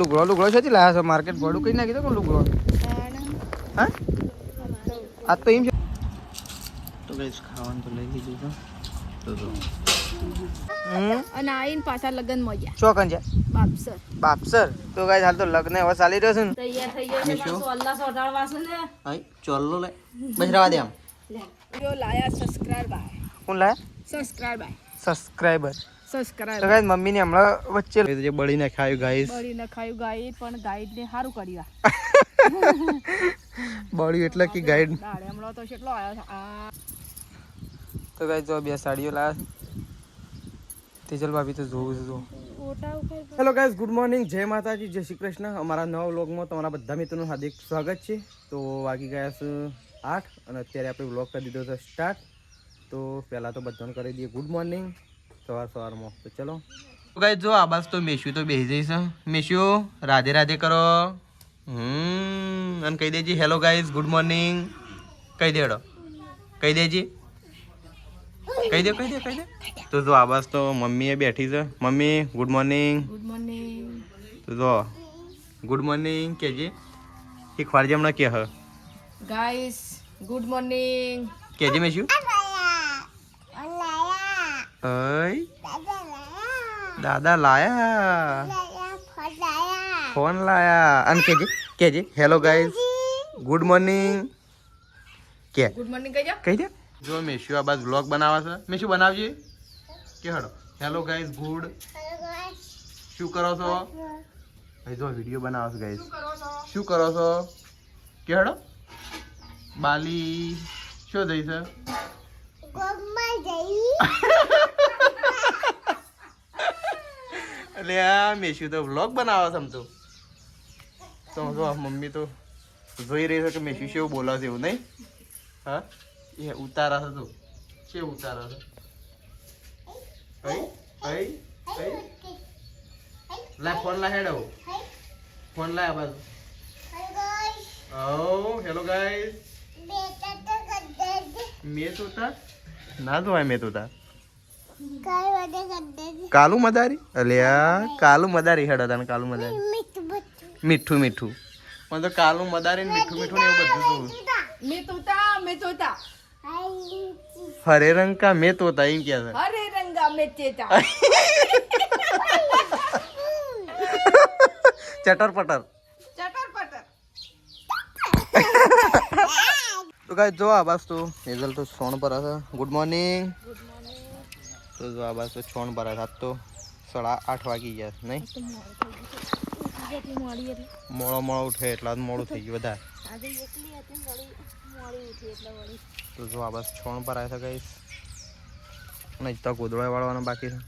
લુગડો છે લાયા છો માર્કેટ ભડું કઈ નાખી દો કોણ લુગડો હા આ તો એમ છે તો ગાઈસ ખાવાનું તો લઈ લીધું તો અને આઈને પાછા લગન મજા ચોકન છે બાપસર તો ગાઈસ હાલ તો લગ્ન હવે ચાલી રહ્યો છે ને તૈયાર થઈ ગયો છે પાછો અલ્લાહ સોઢાડવા છે ને હાઈ ચોલ્લો લે બસ રવા દે આમ યો લાયા સબસ્ક્રાઇબર કોણ લાયા સબસ્ક્રાઇબર તો ગાઈસ મમ્મી ને હમણાં વચ્ચે જે બળીને ખાયું ગાઈસ બળીને ખાયું ગાઈડ પણ ગાઈડ ને સારું કર્યું બળ્યું એટલે કે ગાઈડ દાડે હમણાં તો કેટલો આવ્યો છે આ તો ગાઈસ જો બે સાડીઓ લાયા તેજલ ભાભી તો જોવું છે જો હેલો ગાઈસ ગુડ મોર્નિંગ જય માતાજી જય શ્રી કૃષ્ણ અમારા નવા વ્લોગમાં તમારા બધા મિત્રોનું હાર્દિક સ્વાગત છે તો વાગી ગયા છે 8 અને અત્યારે આપણે વ્લોગ કરી દીધો છે સ્ટાર્ટ તો પહેલાં તો બધાને કરી દઈએ ગુડ મોર્નિંગ સવારમાં તો ચલો ગાઈસ જો આ બસ તો મેશ્યુ તો બેસી જઈશ મેશ્યુ રાધે રાધે કરો અને કહી દેજી હેલો ગાઈસ ગુડ મોર્નિંગ કહી દેડો કહી દેજી કહી દે તો જો આ બસ તો મમ્મી બેઠી છે મમ્મી ગુડ મોર્નિંગ તો જો ગુડ મોર્નિંગ કેજી શીખવાડજે હમણાં કે હ ગાઈસ ગુડ મોર્નિંગ કેજી મેશ્યુ દાદા લાયા ફોન લાયા અને KG hello guys good morning કે ગુડ મોર્નિંગ કહી દે જો મેશ્યુ આ બાદ વ્લોગ બનાવે છે મેશ્યુ બનાવજે કે હડો હેલો ગાઈસ ગુડ શું કરો છો ભાઈ જો વિડીયો બનાવે છે ગાઈસ શું કરો છો કે હડો બાલી શું જઈ છે એટલે આ મેશ્યુ તો વ્લોગ બનાવે છે આમ તો જો મમ્મી તો જોઈ રહી છે કે મેશ્યુ શું બોલે છે એવું નહીં હા એ ઉતારા છે તો છે ઉતારા છે લા ફોન લા હેડો ફોન લાયા બસ ઓ હેલો ગાઈસ મેં તોતા ના જોવાય મેં તોતા કાલુ મદારી અલ્યા કાલુ મદારી હેડો તને કાલુ મદારી મીઠું મને તો કાલુ મદારી ને મીઠું ને એવું બધું મેતોતા હરે રંગ કા મેં તોતા એમ કે છે હરે રંગા મેચેતા ચટર પટર તો ગાઈસ જો આ બસ તો હેઝલ તો સોણ પર હશે ગુડ મોર્નિંગ તો જો આ બસ તો સોણ પર હશે તો 8:30 વાગી ગયા નહીં મોડો ઉઠે એટલે મોડું થઈ ગયું વધારે તો જો આ બસ છોણ પર આવે છે ગાઈસ નહીં તો ગોદડા વાળવાનો બાકી છે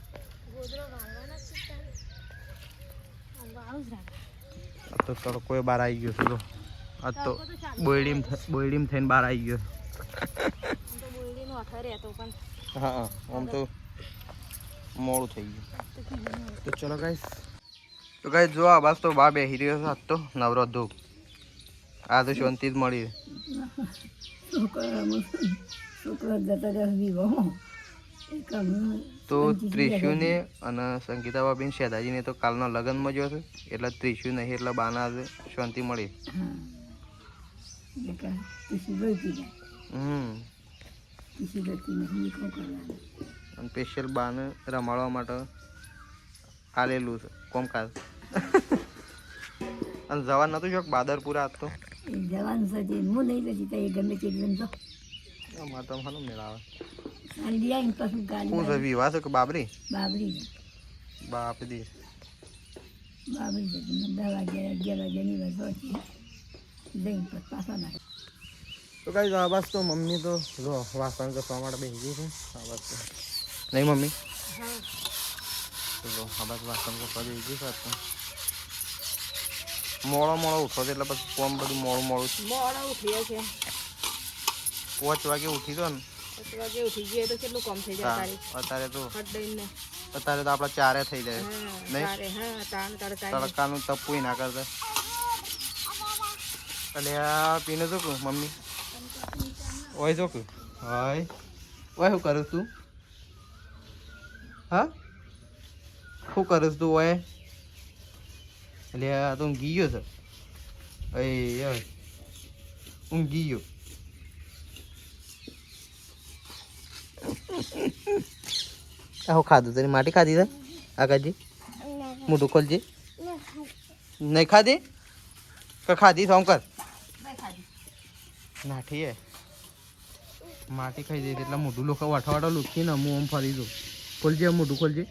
તો તડકો બહાર આવી ગયો છે આ તો બોયડીમ થઈને બહાર આવી ગયો હા આમ તો મોડું થઈ ગયું તો ચલો ગાઈસ તો ગાઈસ જો આ બસ તો બા બેસી રહ્યો છે આજ તો નવરો ધૂપ આ તો શાંતિ જ મળી તો ત્રિશુને અને સંગીતા બાબીન શેદાજીને તો કાલના લગ્નમાં જો છે એટલે ત્રિશુ નહીં એટલે બાના શાંતિ મળી અને સ્પેશિયલ બાને રમાડવા માટે આલેલું છે કોમકાજ અને જવાન નતું જો બાદરપુરા આજ તો જવાનું છે હું નહીં જતી તો એ ગમે તે તો અમારે તો મને મેળાવે પાછું ગાડી શું છે વિવાહ છે કે બાબરી બાબરી બાપદી 10 વાગ્યા 11 વાગ્યાની બસો છે જઈને પાછા ના તો કઈ આ બસ તો મમ્મી તો જો વાસણ ઘસવા માટે બેસી ગઈ છે આ બસ તો નહીં મમ્મી તો આ બસ વાસણ ઘસવા બેસી ગઈ છે મોડો ઉઠો એટલે પછી કોમ બધું મોડું ઉઠીએ છે 5 વાગે ઉઠી તો ને 5 વાગે ઉઠી ગયે તો કેટલું કામ થઈ જાય અત્યારે તો હટડઈને આપણા 4 થઈ જાય નહીં તડકાનું તપવું ના કરતા એટલે આ પીને જો મમ્મી ઓય જો હાય ઓય શું કરું તું હા શું કરું તું ઓય એટલે આ તો ઊંઘી ગયો છે. ઊંઘી ગયો. આવું ખાધું તને માટી ખાધી છે આકાજી? મોઢું ખોલજે. નહીં ખાધી કે ખાધી સોમ કર નાઠી હે માટી ખાઈ જઈ એટલે મોઢું લોકો વાઠા લુખી ને હું આમ ફરી દઉં. ખોલજે મોઢું ખોલજે.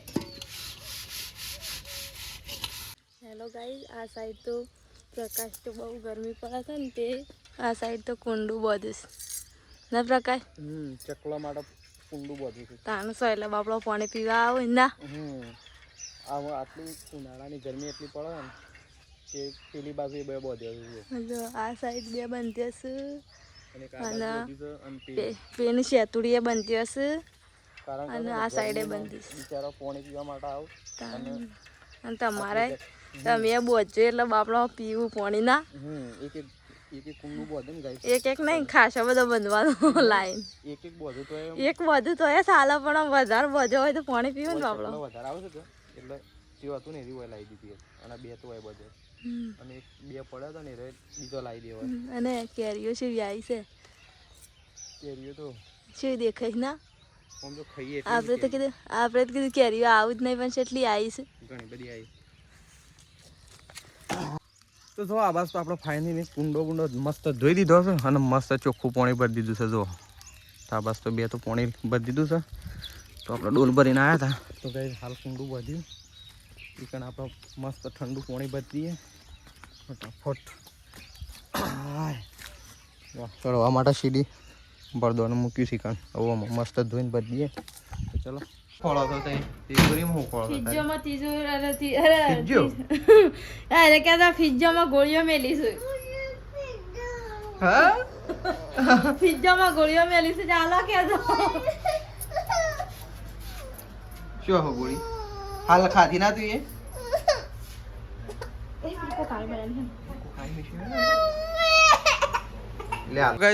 હેલો ગાઈસ, આ સાઈડ તો પ્રકાશ તો બહુ ગરમી પડે છે ને તે આ સાઈડ તો કુંડું બધું છે ના પ્રકાશ? ચકલા માટે કુંડું બધું છે. તાનું સો એટલે બાપડો પાણી પીવા આવે ના. આટલી ઉનાળાની ગરમી એટલી પડે ને કે પેલી બાજુ એ બે બધે જો આ સાઈડ બે બનતી હશે અને અને પેલી શેતુડી એ બનતી હશે અને આ સાઈડે બનતી છે. બિચારા પાણી પીવા માટે આવ અને તમારે તમે બોજો એટલે બાપડો પીવું પાણી ના. એક એક કુંડું બધે ને ગાઈસ. એક નહીં ખાસા બધો બંધવાનો લાઈન. એક બધું તો એક બધું તો એ સાલા પણ વધારે બધો હોય તો પાણી પીવું ને બાપડો. વધારે આવે છે એટલે તે હતું ને એવી હોય લાવી દીધી અને બે તો હોય બધે અને એક બે પડ્યા હતા ને એ બીજો લાવી દેવાય. અને કેરીઓ છે વ્યાઈ છે કેરીઓ તો શું દેખાય ના? આમ તો ખાઈએ આપણે તો કીધું કેરીઓ આવું જ નહીં પણ કેટલી આવી છે. ઘણી બધી આવી. તો જો આ બસ તો આપણો ફાઇનલી કુંડો મસ્ત ધોઈ દીધો છે અને મસ્ત ચોખ્ખું પાણી ભરી દીધું છે. જો આ બસ તો બે તો પાણી ભરી દીધું છે. તો આપણે ડોલ ભરીને આવ્યા હતા તો કઈ હાલ કુંડું બધ્યું એ કારણ આપણે મસ્ત ઠંડુ પાણી ભરી દઈએ ફટાફટ. ચડવા માટે સીડી બળદોને મૂક્યું શીખણ હવે મસ્ત ધોઈને ભરી દઈએ. તો ચલો ખોળો તો તિજોરીમાં હું ખોળો ફિજ્જોમાં અરે કહેતા ફિજ્જોમાં ગોળીઓ મેલી છે. હા ફિજ્જોમાં ગોળીઓ મેલી છે ચાલો કહેતો. શું હો ગોળી હાલ ખાધી ના તું એ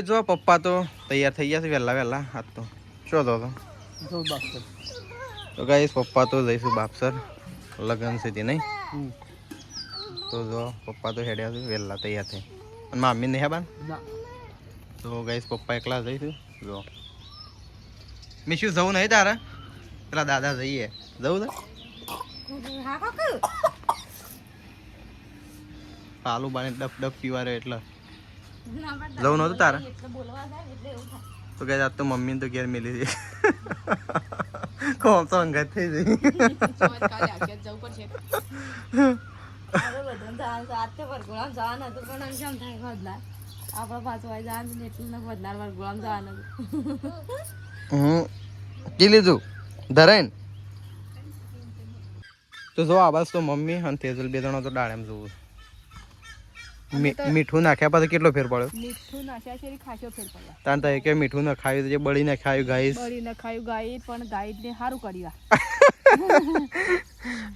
જો પપ્પા તો તૈયાર થઈ ગયા છે વહેલા હાથ તો શું તો તો ગાઈસ પપ્પા તો જઈશું બાપસર લગ્ન છે તે નહીં તો જો પપ્પા તો હેડ્યા છે વહેલા તૈયાર થઈ અને મમ્મી નહીં બાન તો ગાઈસ પપ્પા એકલા જઈશું. જો મેં શું જવું નહીં તારે પેલા દાદા જઈએ જવું છે પાલું બાને ડફ ડફ પીવારે એટલે જવું નહોતું તારે તો કે આજ તો મમ્મીને તો ઘેર મેલી છે કોમ તો અંગત થઈ જઈ. આપડે પાછું આવી જવાનું એટલું બદનાર વરગોળામાં જવાનું. કી લીધું ધરાઈને તો જો આ બસ તો મમ્મી અને તેજલ બે જણા તો ડાળેમ જોવું. મીઠું નાખ્યા પછી કેટલો ફેર પડ્યો? મીઠું નાખ્યા છે ખાસો ફેર પડ્યો. તાન તો કે મીઠું ન ખાયું તો જે બળી ન ખાયું ગાઈસ બળી ન ખાયું ગાઈડ પણ ગાઈડ ને સારું કર્યું.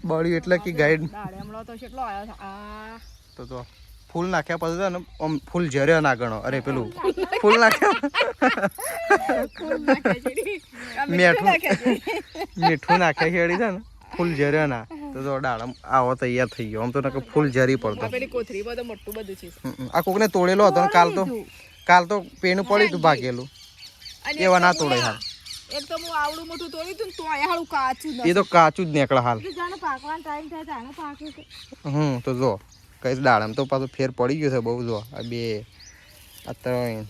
બળ્યું એટલે કે ગાઈડ દાડેમળો તો કેટલો આવ્યો છે આ તો ફૂલ નાખ્યા પછી છે ને આમ ફૂલ ઝર્યો ના ગણો. અરે પેલું ફૂલ નાખ્યા મીઠું નાખ્યા ખેડી છે ને ફૂલ ઝર્યો ના તો જો ડાળમ આવો તૈયાર થઈ ગયો. આમ તો ફૂલ ઝરી પડતો. પેલી કોથરી બધું મોટું બધું છે. આ કોકને તોડેલો હતો ને કાલ તો પેનું પડ્યું હતું ભાગેલું એવા ના તોડે હાલ. એક તો હું આવડું મોટું તોડ્યું હતું ને તો આ હાલું કાચું એ તો કાચું જ નીકળે હાલ. જાણે પાકવાનો ટાઈમ થાય તાણે પાક્યું છે. તો જો કઈ દાડમ તો પાછું ફેર પડી ગયો છે બહુ. જો આ બે આ ત્રણ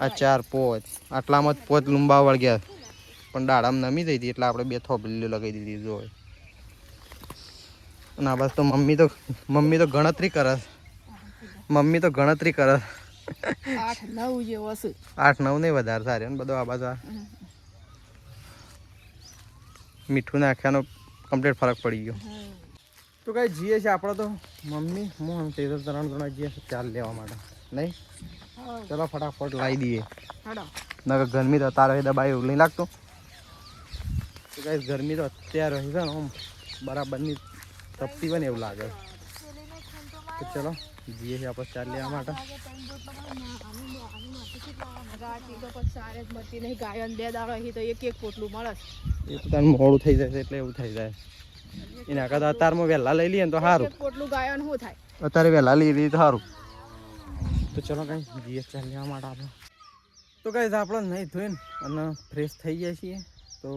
આ ચાર પોચ આટલામાં જ પોચ લંબા વળગ્યા પણ દાડમ નમી જઈ હતી એટલે આપણે બે થોપલીઓ લગાવી દીધી. જો ના બસ તો મમ્મી તો ગણતરી કરે. મમ્મી તો ગણતરી કરે 8-9 જેવો છે. 8-9 નહીં વધારે સારી ને બધો આ બાજુ મીઠું નાખ્યાનો કમ્પ્લીટ ફરક પડી ગયો. તો કઈ જઈએ છે આપણે તો મમ્મી હું તેજલ 3 જણા જઈએ ચાલ લેવા માટે નહીં. ચલો ફટાફટ લાવી દઈએ ના ગરમી તો તારે દબાઈ એવું નહીં લાગતું. તો કઈ ગરમી તો અત્યારે છે ને આમ બરાબરની તપતી હોય ને એવું લાગે. તો ચલો જઈએ છીએ આપણે ચાલ લેવા માટે. ગાયો 2 દાડો અહીં તો એક પોટલું મળે. એ તો તારું મોડું થઈ જાય એટલે એવું થઈ જાય. એના કરતા અત્યારમાં વહેલા લઈ લઈએ ને તો સારું. એક પોટલું ગાયો ને શું થાય? અત્યારે વહેલા લઈ લઈએ તો સારું. તો ચલો કઈ જીએ ચાલ લેવા માટે આપણે. તો કઈ આપણે નહીં ધોઈને અને ફ્રેશ થઈ જાય છીએ. તો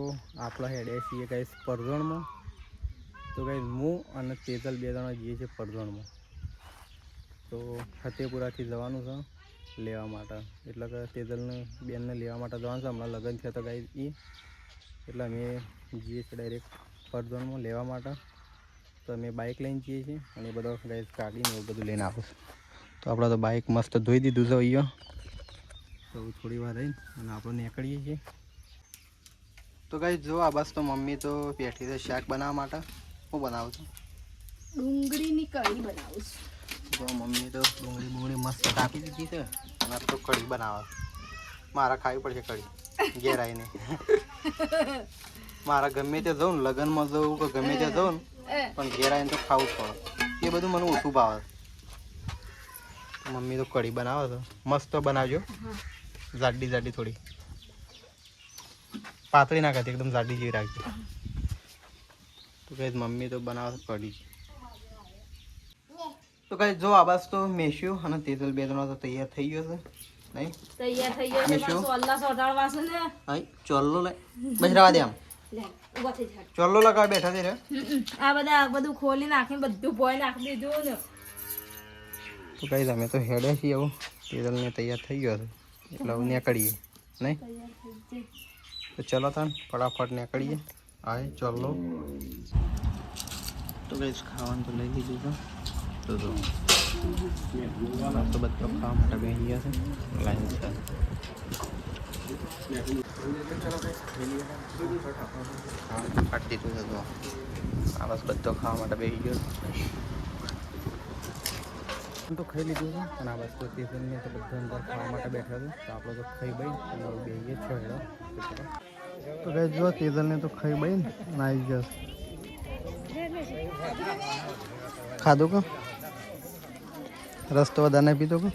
આપણે હેડ્યા છીએ કઈ પરજોણમાં. તો કઈ હું અને તેજલ 2 જણા જઈએ છીએ પરજોણમાં. તો ફતેપુરાથી જવાનું છે લેવા માટે. એટલે કે તેજલને બેનને લેવા માટે જવાનું છે. હમણાં લગ્ન થયા તો કઈ એ એટલે અમે જઈએ છીએ ડાયરેક્ટ પરજોણમાં લેવા માટે. તો અમે બાઇક લઈને જઈએ છીએ અને એ બધો ગાઈસ ગાડીને એવું બધું લઈને આવું. તો આપણે તો બાઇક મસ્ત ધોઈ દીધું છે અહીંયા. તો થોડી વાર રહીને અને આપણે નીકળીએ છીએ. તો ગાઈસ જો આ બસ તો મમ્મી તો બેઠી છે શાક બનાવવા માટે. શું બનાવું છું? ડુંગળીની કઢી બનાવું છું. તો મમ્મી તો ડુંગળી મસ્ત કાપી દીધી છે અને તો કઢી બનાવે. મારા ખાવી પડશે કઢી ઘેર આવીને. મારા ગમે તે જાઉં ને લગ્નમાં જાઉં કે ગમે તે જાઉં ને પણ ઘેર આવીને તો ખાવું પડે. એ બધું મને ઓછું ભાવે. મમ્મી તો કઢી બનાવે છે મસ્ત બનાવજો. જાડી જાડી થોડી પાતળી ના કરતી એકદમ જાડી જેવી રાખજો. તો કઈ મમ્મી તો બનાવે કઢી. તો કઈ જો આ બસ તો મેશ્યુ અને તેજલ 2 જણા તો તૈયાર થઈ ગયો છે. નહીં તૈયાર થઈ ગયો છે પણ સોલ્લા સોટાડવા છે ને. હા ચોલ્લો લે બસ રવા દે આમ લે ઉભા થઈ જા. ચોલ્લો લગાવ બેઠા છે રે. આ બધું ખોલી નાખીને બધું ભોય નાખી દીધું ને. તો કઈ તમે તો હેડે છીએ એવું. તેજલને તૈયાર થઈ ગયો છે એટલે હવે નીકળીએ નહીં. તો ચલો તાન ફટાફટ નીકળીએ. હા ચોલ્લો તો કઈ ખાવાનું તો લઈ લીધું છે. તો બધો ખાવા માટે બેસી ગયા છે લાઈન છે. કાઢી દીધું છે તો આ બસ બધો ખાવા માટે બેસી ગયો. તો ખાઈ લીધું છે અને આ બસ તો તેજલને તો બધા અંદર ખાવા માટે બેઠા છે. તો આપણે તો ખાઈ બઈ અને બેસીએ છો હેડો. તો કઈ જો તેજલને તો ખાઈ બઈ ને આવી ગયો. ખાધું કે રસ્તો વધારે નહીં પીધો કે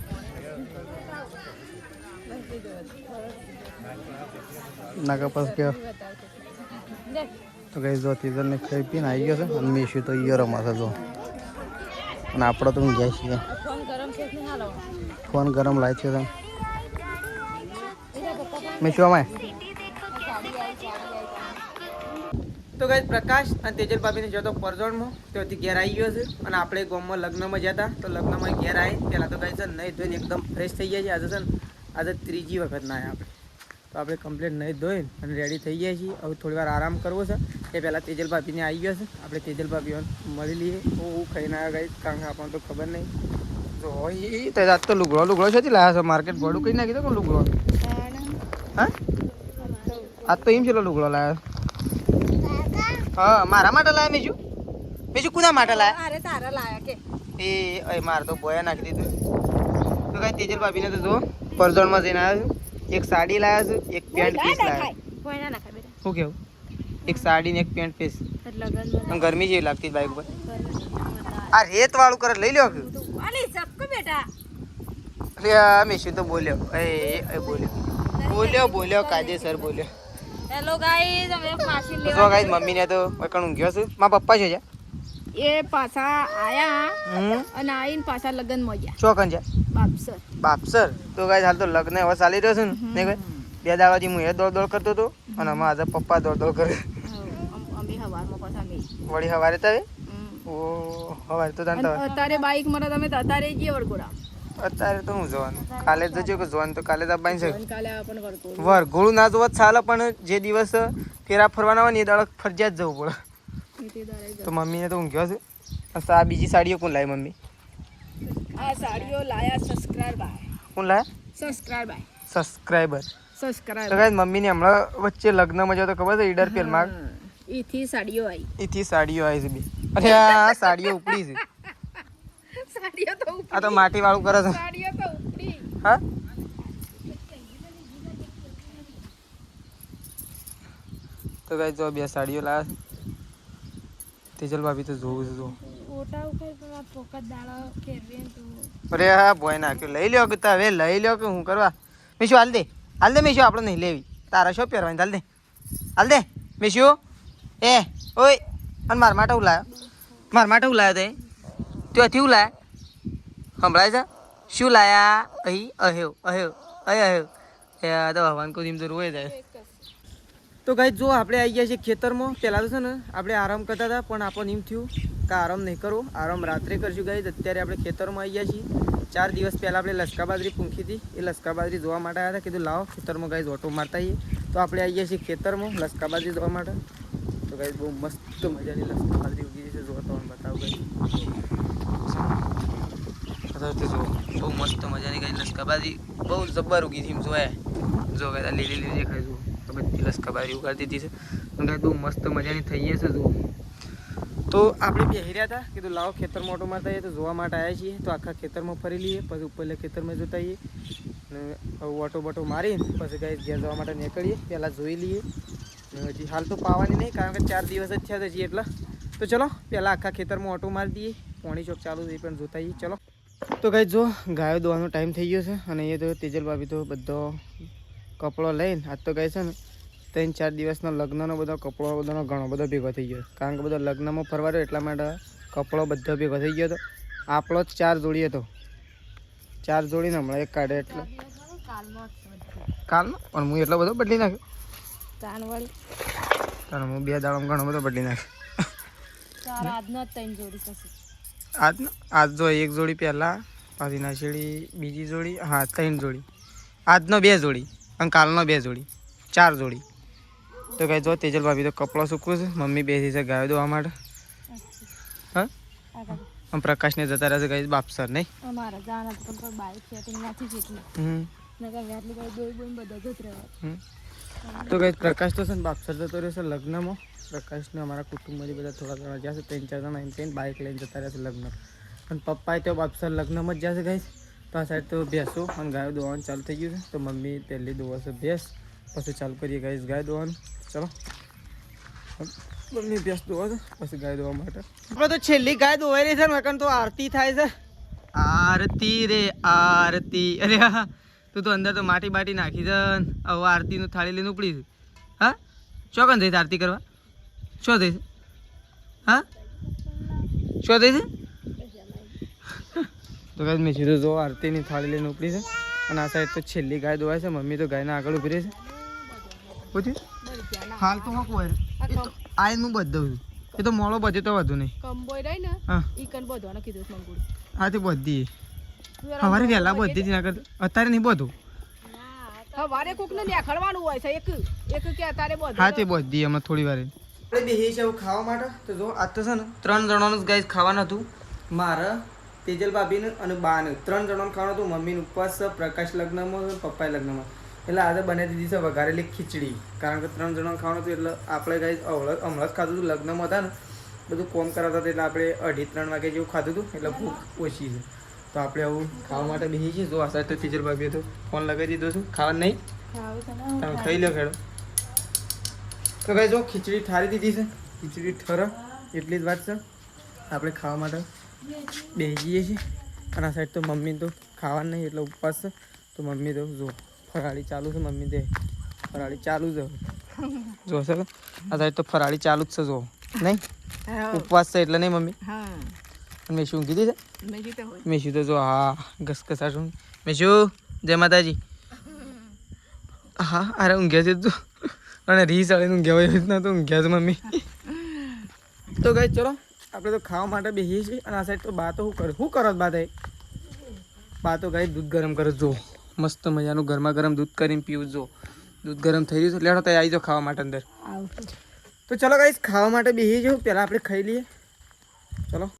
ના કપાસ કે. તો કઈ જો તેજલને ખાઈ પીને આવી ગયો છે અને મેશ્યુ તો ઈયો રમાશે જો. અને આપણે તો ગયા છીએ. ફોન ગરમ લાય છે તમે મેશ્યુ અમાય. તો ગાઈસ પ્રકાશ અને તેજલ ભાભીને જતો પરજોણમાં ત્યાંથી ઘેર આવી ગયો છે. અને આપણે ગામમાં લગ્નમાં ગયા હતા તો લગ્નમાં ઘેર આવી પહેલાં તો ગાઈસ નહીં ધોઈને એકદમ ફ્રેશ થઈ જાય છે. આજે છે ને આજે 3જી વખત ના આપણે. તો આપણે કમ્પ્લીટ નહીં ધોઈને અને રેડી થઈ ગયા છીએ. હવે થોડી વાર આરામ કરવો છે એ પહેલાં તેજલ ભાભીને આવી ગયો છે. આપણે તેજલ ભાભી મળી લઈએ. હું ખાઈને આવ્યા ગાઈસ કારણ કે આપણને તો ખબર નહીં. તો એ તો આજ તો લુગડો છે લાયા છે માર્કેટ ભોડું કઈ નાખી દો પણ લુગડો. હા આજ તો એમ છે લુગડો લાયા. હા મારા માટે લાયા બીજું કોના માટે લાયા? અરે તારા લાયા કે એ મારે તો બોયા નાખી દીધું. તો કઈ તેજલ ભાભીને તો જો પરજોણમાં જઈને આવ્યો છું. એક સાડી લાયા છું એક પેન્ટ પીસ લાયા. ભોય ના નાખાય બેટા. શું કેવું? એક સાડી ને એક પેન્ટ પીસ. લગન ગરમી જેવી લાગતી બાઈક ઉપર. આ રેત વાળું કરે લઈ લ્યો. અલી ચક્કુ બેટા. અરે મેશ્યુ તો બોલ્યો બોલ્યો કાયદેસર બોલ્યો. હેલો ગાઈસ અમે માસી તો લેવા ગાઈસ મમ્મીને તો વકણ ઊંઘ્યો છું. મારા પપ્પા છે એ પાછા આયા હમ અને આઈને પાછા લગ્ન માં ગયા ચોકન છે બાપસર. બાપસર. તો ગાઈસ હાલ તો લગ્ન હવે ચાલી રહ્યો છે ને ભાઈ 2 દાડાથી હું એ દોડ કરતો હતો અને અમે આજે પપ્પા દોડ કરે. અમે હવારમાં પાછા અમે વળી સવારે તો ઓ સવારે તો જાણતા હોય. અત્યારે બાઈક માં તમે અત્યારે જઈએ વડકોડા. અત્યારે તો હું જોવાનું કાલે જ જજો કે જોવાનું તો કાલે જ આપવાની છે. કાલે આપણને વડકોડા વરઘોડું ના જોવા ચાલે પણ જે દિવસ ફેરા ફરવાના હોય ને એ દાડો ફરજિયાત જવું પડે. તો મમ્મીને તો ઊંઘ્યો છે. આ બીજી સાડીઓ કોણ લાવી મમ્મી? આ સાડીઓ લાયા સબસ્ક્રાઇબર. કોણ લાયા? સબસ્ક્રાઈબર. તો ગાઈસ મમ્મીને હમણાં વચ્ચે લગ્નમાં જતો ખબર છે ઈડર પેલમાં ઈથી સાડીઓ આવી. એથી સાડીઓ આવી છે બે. અરે આ સાડીઓ ઉપડી છે. સાડીઓ તો આ તો માટી વાળું કરે છે. સાડીઓ તો ઉપડી. હા તો ગાઈસ જો 2 સાડીઓ લાયા છે. તેજલ ભાભી તો જોવું છે જો. ઓટા ઉખાય પણ આ પોકત દાડો કેરવે તો અરે હા બોય નાખ્યો લઈ લ્યો કે હવે લઈ લ્યો કે હું કરવા. મેશુ હાલ દે મેશુ આપણે નહીં લેવી. તારા શું પહેરવાની હાલ દે મેશુ. એ ઓય અને મારા માટે હું લાવ્યો તે ત્યાંથી હું લાયા સંભળાય છે શું લાયા અહીં અહેવ એ તો ભગવાન કોઈ એમ તો રોય જાય તો ગાઈસ જો આપણે આવી ગયા છીએ ખેતરમાં પહેલાં તો છે ને આપણે આરામ કરતા હતા પણ આપણને એમ થયું કે આરામ નહીં કરવો આરામ રાત્રે કરશું ગાઈસ અત્યારે આપણે ખેતરમાં આવી ગયા છીએ 4 દિવસ પહેલાં આપણે લસકા બાજરી પૂંખી હતી એ લસકા બાજરી જોવા માટે આવ્યા હતા કીધું લાવો ખેતરમાં ગાઈસ ઓટો મારતા આવીએ તો આપણે આવી ગયા છીએ ખેતરમાં લસકા બાજરી જોવા માટે તો ગાઈસ બહુ મસ્ત મજાની લસકા બાજરી ઉગી છે જોવા તમને બતાવું ગાઈસ બહુ મસ્ત મજાની ગાઈસ લસકા બાજરી બહુ જબ્બર ઉગી હતી એમ જોયા જો ગાઈસ લીલી લીલી દેખાય જો તો બધી લસકા બાજરી ઉગાડી દીધી છે અને ગાઈસ બહુ મસ્ત મજાની થઈ છે જો તો આપણે બેસી રહ્યા હતા કીધું લાવો ખેતરમાં ઓટો મારતા આવીએ તો જોવા માટે આવ્યા છીએ તો આખા ખેતરમાં ફરી લઈએ પછી ઉપરલે ખેતરમાં જોતા આવીએ ને ઓટો બટો મારીને પછી ગાઈસ ઘેર જવા માટે નીકળીએ પહેલાં જોઈ લઈએ હજી હાલ તો પાવાની નહીં કારણ કે 4 દિવસ જ થયા હજી એટલા તો ચલો પહેલાં આખા ખેતરમાં ઓટો મારી દઈએ પોણી ચોક ચાલુ એ પણ જોતા આવીએ ચલો તો ગાઈસ જો ગાયો દોવાનો ટાઈમ થઈ ગયો છે અને એ તો તેજલ ભાભી તો બધો કપડો લઈને આજ તો ગાય છે ને 3-4 દિવસનો લગ્નનો બધો કપડો બધાનો ઘણો બધો ભેગો થઈ ગયો કારણ કે બધો લગ્નમાં ફરવા રહ્યો એટલા માટે કપડો બધો ભેગો થઈ ગયો હતો આપણો જ 4 જોડી હતો 4 જોડીને હમણાં એક કાઢે એટલે કાલનો પણ હું એટલો બધો બદલી નાખ્યો કારણ હું 2 દાડામાં ઘણો બધો બદલી નાખ્યો આજ જો એક જોડી પહેલાં પાછી નાશેડી બીજી જોડી હા 3 જોડી આજનો 2 જોડી અને કાલનો 2 જોડી 4 જોડી તો ગાઈસ જો તેજલ ભાભી તો કપડો સૂકવું છે મમ્મી બેસી છે ગાયો દોવા માટે હા આમ પ્રકાશને જતા રહેશે ગાઈસ બાપસર નહીં તો ગાઈસ પ્રકાશ તો છે ને બાપસર જતો રહેશે લગ્નમાં પ્રકાશને અમારા કુટુંબમાંથી બધા થોડા ઘણા જશે 3-4 જણા એમ થઈને બાઇક લઈને જતા રહેશે લગ્ન અને પપ્પાએ તો બાપસર લગ્નમાં જ જશે ગાઈસ તો આ સાઈડ તો ભેંસો અને ગાયો દોવાનું ચાલુ થઈ ગયું છે તો મમ્મી પહેલી દોવાશે ભેંસ પછી ચાલુ કરીએ ગાઈસ ગાય દોવાનું ચલો મમ્મી ભેંસ દોવા છે પછી ગાય દોવા માટે આપણે તો છેલ્લી ગાય દોવાઈ રહી છે ને તો આરતી થાય છે આરતી રે આરતી અરે હા તું તો અંદર તો માટી બાટી નાખી છે હવે આરતીનું થાળી લઈને ઉપડી છે હા ચોકન થઈ આરતી કરવા શું થઈ છે હા શું થઈ છે તો ગાઈસ મેં સીધું જો આરતીની થાળી લઈને ઉપડી છે અને આ સાઈડ તો છેલ્લી ગાય દોવાય છે મમ્મી તો ગાયના આગળ ઉભી રહી છે પૂછ્યું હાલ તો હું કોઈ આય હું બધું એ તો મોળો બધે તો વધુ નહીં કંબોય રહી ને હા ઈકન બધોને કીધું છે મંગુડી હા તે બધી સવારે વહેલા બધી જ ના કરતા અત્યારે નહીં બધું સવારે કોક ને નેખડવાનું હોય છે એક કે અત્યારે બધું હા તે બધી હમણાં થોડી વાર આપણે બેસી છે ખાવા માટે તો જો આજ તો છે ને 3 જણાનું જ ગાઈસ ખાવાનું હતું મારે તેજલ ભાભીને અને બાને 3 જણાનું ખાવાનું હતું મમ્મીનું ઉપવાસ છે પ્રકાશ લગ્નમાં પપ્પાએ લગ્નમાં એટલે આજે બનાવી દીધી છે વઘારેલી ખીચડી કારણ કે 3 જણાનું ખાવાનું હતું એટલે આપણે ગાઈસ હમણાં જ ખાધું હતું લગ્નમાં હતા ને બધું કોમ કરાવતા હતા એટલે આપણે 2:30-3 વાગે જેવું ખાધું હતું એટલે ભૂખ ઓછી છે તો આપણે આવું ખાવા માટે બેસી છીએ જો આ સાઈડ તો તેજલ ભાભીએ તો ફોન લગાવી દીધો છું ખાવા નહીં તમે ખાઈ લો ખેડો તો ગાઈસ જો ખીચડી ઠારી દીધી છે ખીચડી ઠરે એટલી જ વાત છે આપણે ખાવા માટે બેસી જઈએ છીએ અને આ સાઈડ તો મમ્મી તો ખાવા નહીં એટલે ઉપવાસ છે તો મમ્મી તો જો ફરાળી ચાલુ છે મમ્મી તે ફરાળી ચાલુ છે જો સર આ સાઈડ તો ફરાળી ચાલુ જ છે જો નહીં ઉપવાસ છે એટલે નહીં મમ્મી અને મેં શું કીધું છે મેં શું તો જો હા ઘસઘસા શું મેં શું જય માતાજી હા અરે ઊંઘ્યા છે તું અને રીસ આવીને ઊંઘ્યા હોય રીતના તો ઊંઘ્યા છે મમ્મી તો ગાઈસ ચલો આપણે તો ખાવા માટે બેસીએ છીએ અને આ સાઈડ તો બા તો શું કરો બા થાય બા તો ગાઈસ દૂધ ગરમ કરે જો મસ્ત મજાનું ગરમા ગરમ દૂધ કરીને પીવું જો દૂધ ગરમ થઈ રહ્યું છે લેડો તો આવી જાઓ ખાવા માટે અંદર તો ચલો ગાઈસ ખાવા માટે બેસી જાઓ પહેલાં આપણે ખાઈ લઈએ ચલો